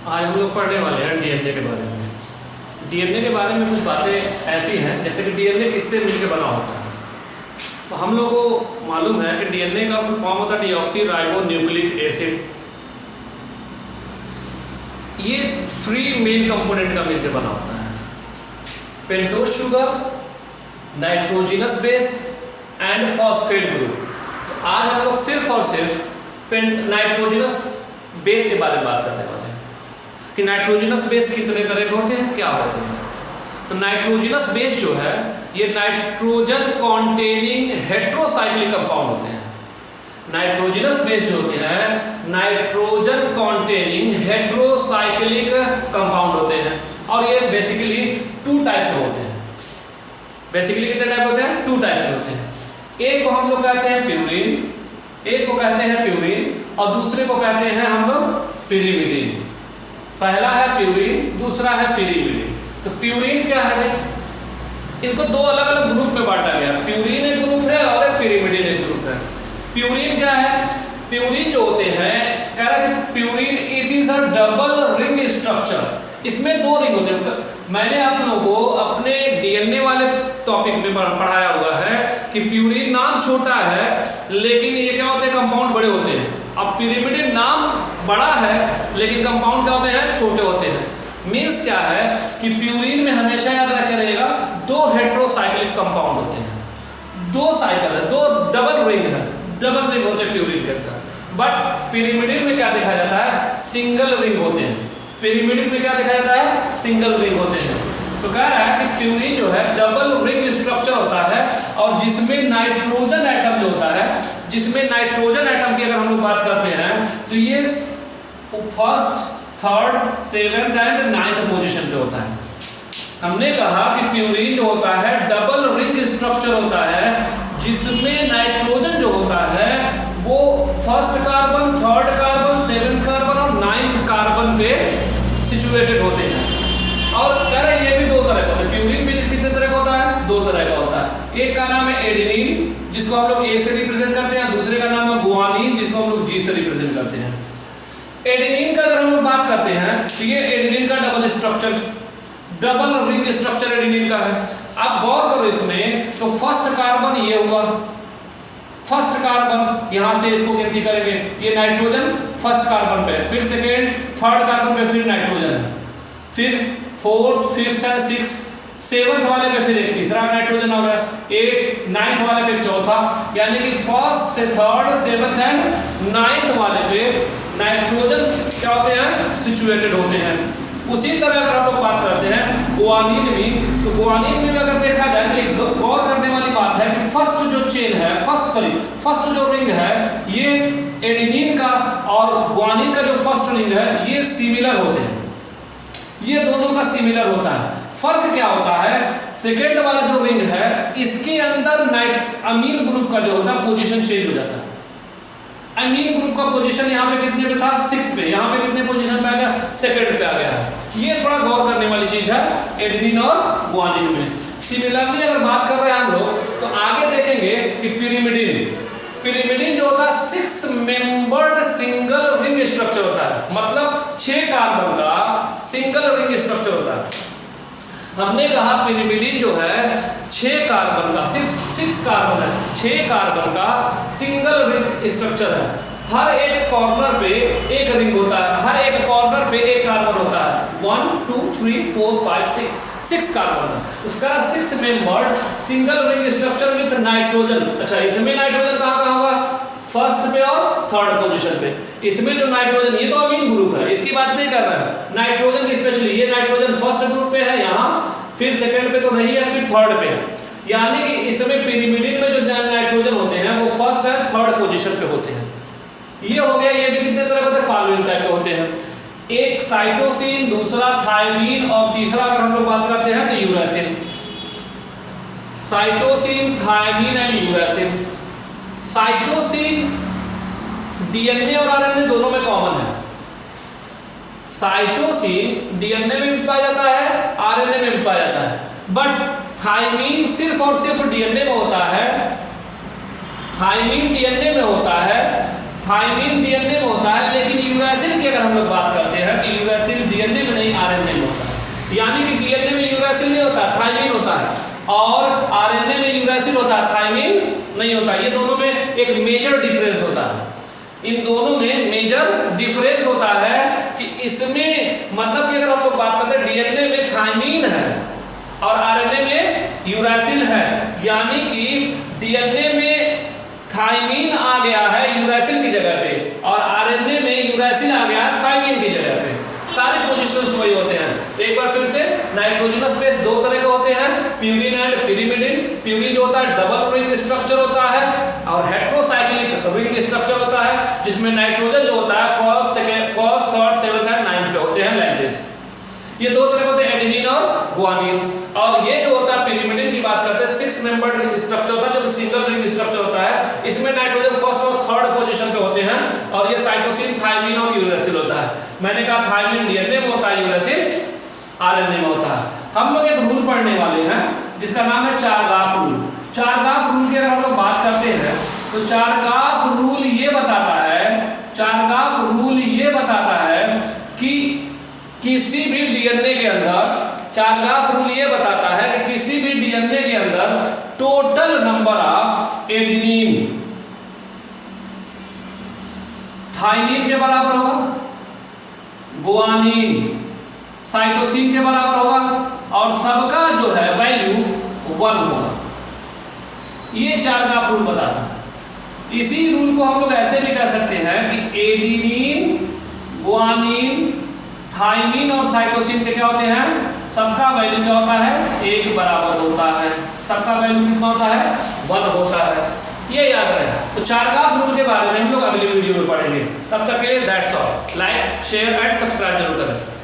आज हम लोग पढ़ने वाले हैं डीएनए के बारे में। डीएनए के बारे में कुछ बातें ऐसी हैं जैसे कि डीएनए किससे मिलकर बना होता है। तो हम लोग को मालूम है कि डीएनए का फुल फॉर्म होता है डीऑक्सी राइबो न्यूक्लिक एसिड। ये 3 मेन कंपोनेंट का मिलकर बना होता है, pentose sugar, nitrogenous base and phosphate group. तो आज हम लोग सिर्फ और सिर्फ नाइट्रोजिनस बेस के बारे में बात करने वाले हैं कि नाइट्रोजिनस बेस कितने तरह के होते हैं, क्या होते हैं। तो नाइट्रोजिनस बेस जो है ये नाइट्रोजन कॉन्टेनिंग हेट्रोसाइक्लिक कंपाउंड होते हैं। नाइट्रोजिनस बेस जो होते हैं नाइट्रोजन कॉन्टेनिंग हेट्रोसाइक्लिक कंपाउंड होते हैं और ये बेसिकली 2 टाइप के होते हैं। बेसिकली कितने टाइप होते हैं? 2 टाइप के होते हैं। एक को हम लोग कहते हैं प्यूरिन, एक को कहते हैं प्यूरिन और दूसरे को कहते हैं हम लोग पिरिमिडिन। पहला है प्यूरिन, दूसरा है पिरिमिडिन। तो प्यूरिन क्या है? इनको 2 अलग अलग ग्रुप में बांटा गया। प्यूरिन एक ग्रुप है और एक पिरिमिडिन एक ग्रुप है। प्यूरिन क्या है? प्यूरिन जो होते हैं कह रहा है कि purine it is a double ring structure. इसमें 2 रिंग होते हैं। मैंने आप लोगों को अपने डीएनए वाले टॉपिक में पढ़ाया हुआ है कि प्यूरिन नाम छोटा है लेकिन ये क्या होते हैं, कंपाउंड बड़े होते हैं। अब पिरिमिडिन नाम बड़ा है लेकिन कंपाउंड क्या होते हैं, छोटे होते हैं। मीन्स क्या है कि प्यूरिन में हमेशा याद रखे रहेगा 2 हेट्रोसाइक्लिक कंपाउंड होते हैं, 2 साइकिल है, 2 डबल रिंग है, डबल रिंग होते हैं प्यूरिन के अंदर। बट पिरिमिडिन में क्या देखा जाता है, सिंगल रिंग होते हैं। पिरिमिडिन में क्या देखा जाता है, सिंगल रिंग होते हैं। तो कह रहा है कि प्यूरिन जो है डबल रिंग स्ट्रक्चर होता है और जिसमें नाइट्रोजन एटम जो होता है, जिसमें नाइट्रोजन एटम की अगर हम लोग बात करते हैं तो ये first, third, 7th and 9th position पे होता है। हमने कहा कि प्यूरिन जो होता है डबल रिंग स्ट्रक्चर होता है जिसमें नाइट्रोजन जो होता है वो first carbon, third carbon, 7th carbon और 9th कार्बन पे सिचुएटेड होते हैं। और कह रहे ये भी 2 तरह का होता है। प्यूरिन भी कितने तरह का होता है? 2 तरह का होता है। एक का नाम है एडेनिन जिसको हम लोग ए से रिप्रेजेंट करते हैं, दूसरे का नाम है गुआनिन जिसको हम लोग जी से रिप्रेजेंट करते हैं। एडेनिन का अगर हम लोग बात करते हैं तो ये एडेनिन का double structure, double ring structure adenine का है। आप गौर करो इसमें तो फर्स्ट कार्बन ये हुआ, फर्स्ट कार्बन यहां से इसको गिनती करेंगे, ये नाइट्रोजन फर्स्ट कार्बन पे, फिर सेकेंड, थर्ड कार्बन पे फिर नाइट्रोजन है, फिर 4th, 5th and 6th, 7th वाले पे फिर एक तीसरा नाइट्रोजन हो गया, 8th, 9th वाले पे चौथा, यानी कि फर्स्ट से थर्ड, 7th एंड 9th वाले पे नाइट्रोजन क्या होते हैं, सिचुएटेड होते हैं। उसी तरह अगर हम लोग बात करते हैं गुआनिन में, तो गुआनिन में अगर देखा जाए तो एक गौर करने वाली बात है कि फर्स्ट जो चेन है, फर्स्ट जो रिंग है ये एडेनिन का और गुआनिन का जो फर्स्ट रिंग है ये सिमिलर होते हैं, ये दोनों का सिमिलर होता है। फर्क क्या होता है, सेकेंड वाला जो रिंग है इसके अंदर अमीन ग्रुप का जो होता है पोजीशन चेंज हो जाता है। अमीन ग्रुप का पोजीशन यहाँ पे कितने पे था, 6 पे, यहाँ पे कितने पोजीशन पे आ गया, 2nd पे आ गया है। ये थोड़ा गौर करने वाली चीज है एडेनिन और गुआनिन में। सिमिलरली अगर बात कर रहे हैं हम लोग तो आगे देखेंगे कि पिरिमिडिन जो होता है 6 मेंबर्ड सिंगल रिंग स्ट्रक्चर होता है, मतलब 6 कार्बन का सिंगल रिंग स्ट्रक्चर होता है। हमने कहा पिरिमिडिन जो है 6 कार्बन का, सिर्फ 6 कार्बन है, 6 कार्बन का सिंगल रिंग स्ट्रक्चर है। हर एक कॉर्नर पे एक रिंग होता है, हर एक कॉर्नर पे एक कार्बन होता है। 1 2 3 4 5 6 कार्बन है। उसका 6 membered single ring structure with nitrogen. अच्छा, इसमें नाइट्रोजन कहाँ होगा, फर्स्ट पे और थर्ड पोजीशन पे। इसमें जो नाइट्रोजन, ये तो अमीन ग्रुप है, इसकी बात नहीं कर रहा है। नाइट्रोजन स्पेशली ये नाइट्रोजन फर्स्ट ग्रुप पे है यहाँ, फिर सेकंड पे तो नहीं है, फिर थर्ड पे है। यानी कि इसमें पिरिमिडिन में जो नाइट्रोजन होते हैं वो फर्स्ट एंड थर्ड पोजीशन पे होते हैं। ये हो गया, ये भी कितने तरह होते हैं, फॉलोइंग टाइप के होते हैं। एक साइटोसिन, दूसरा थायमीन और तीसरा अगर हम लोग बात करते हैं तो uracil. Cytosine, thymine and uracil. Cytosine DNA और आरएनए दोनों में कॉमन है। साइटोसिन डीएनए में भी पाया जाता है, आरएनए में भी पाया जाता है, बट थायमीन सिर्फ और सिर्फ डीएनए में होता है। थायमीन डीएनए में होता है, थायमीन डीएनए में होता है, लेकिन यूरेसिल की अगर हम लोग बात करते हैं तो यूरेसिल यानी कि डीएनए में यूरासिल नहीं होता, थायमीन होता है, और आरएनए में यूरासिल होता है, थायमीन नहीं होता। ये दोनों में एक मेजर डिफरेंस होता है। इन दोनों में मेजर डिफरेंस होता है कि इसमें मतलब कि अगर हम लोग बात करते हैं डीएनए में थायमीन है और आरएनए में यूरासिल है, यानी कि डीएनए में थायमीन आ गया है यूरासिल की जगह पे और आरएनए में यूरासिल आ गया है थायमीन की जगह पे। सारे पोजीशंस वही होते हैं। तो एक बार फिर से नाइट्रोजनस बेस दो तरह के होते हैं, प्यूरिन एंड पिरिमिडिन। प्यूरिन जो होता है डबल रिंग स्ट्रक्चर होता है और हेट्रोसाइक्लिक रिंग स्ट्रक्चर होता है, जिसमें नाइट्रोजन जो होता है first, third, seventh and ninth पे होते हैं लाइक दिस। ये दो तरह के होते हैं, एडेनिन और गुआनिन। और ये जो होता है पिरिमिडिन की बात करते हैं, 6 मेंबर्ड स्ट्रक्चर होता है जो कि सिंगल रिंग स्ट्रक्चर होता है। इसमें नाइट्रोजन फर्स्ट और थर्ड पोजीशन पे होते हैं और ये साइटोसिन, थायमीन और यूरासिल होता है। मैंने कहा थायमीन डीएनए में होता है, यूरासिल आरएनए में होता है। हम लोग एक रूल पढ़ने वाले हैं जिसका नाम है चारगाफ रूल। चारगाफ रूल की अगर हम लोग बात करते हैं तो चारगाफ रूल ये बताता है, चारगाफ रूल ये बताता है कि किसी भी डीएनए के अंदर, चारगाफ रूल ये बताता है कि किसी भी डीएनए के अंदर total number of adenine thymine के बराबर होगा, गुआनिन साइटोसिन के बराबर होगा और सबका जो है वैल्यू 1 होगा। ये चारगाफ रूल बताता है। इसी रूल को हम लोग ऐसे भी कह सकते हैं कि एडेनिन, गुआनिन, थायमीन और साइटोसिन के क्या होते हैं, सबका वैल्यू क्या होता है, 1 बराबर होता है। सबका वैल्यू कितना होता है, 1 होता है। ये याद रहे। तो चारगाफ रूल के बारे में हम लोग अगले वीडियो में पढ़ेंगे। तब तक के लिए that's all. Like, share and subscribe जरूर करें।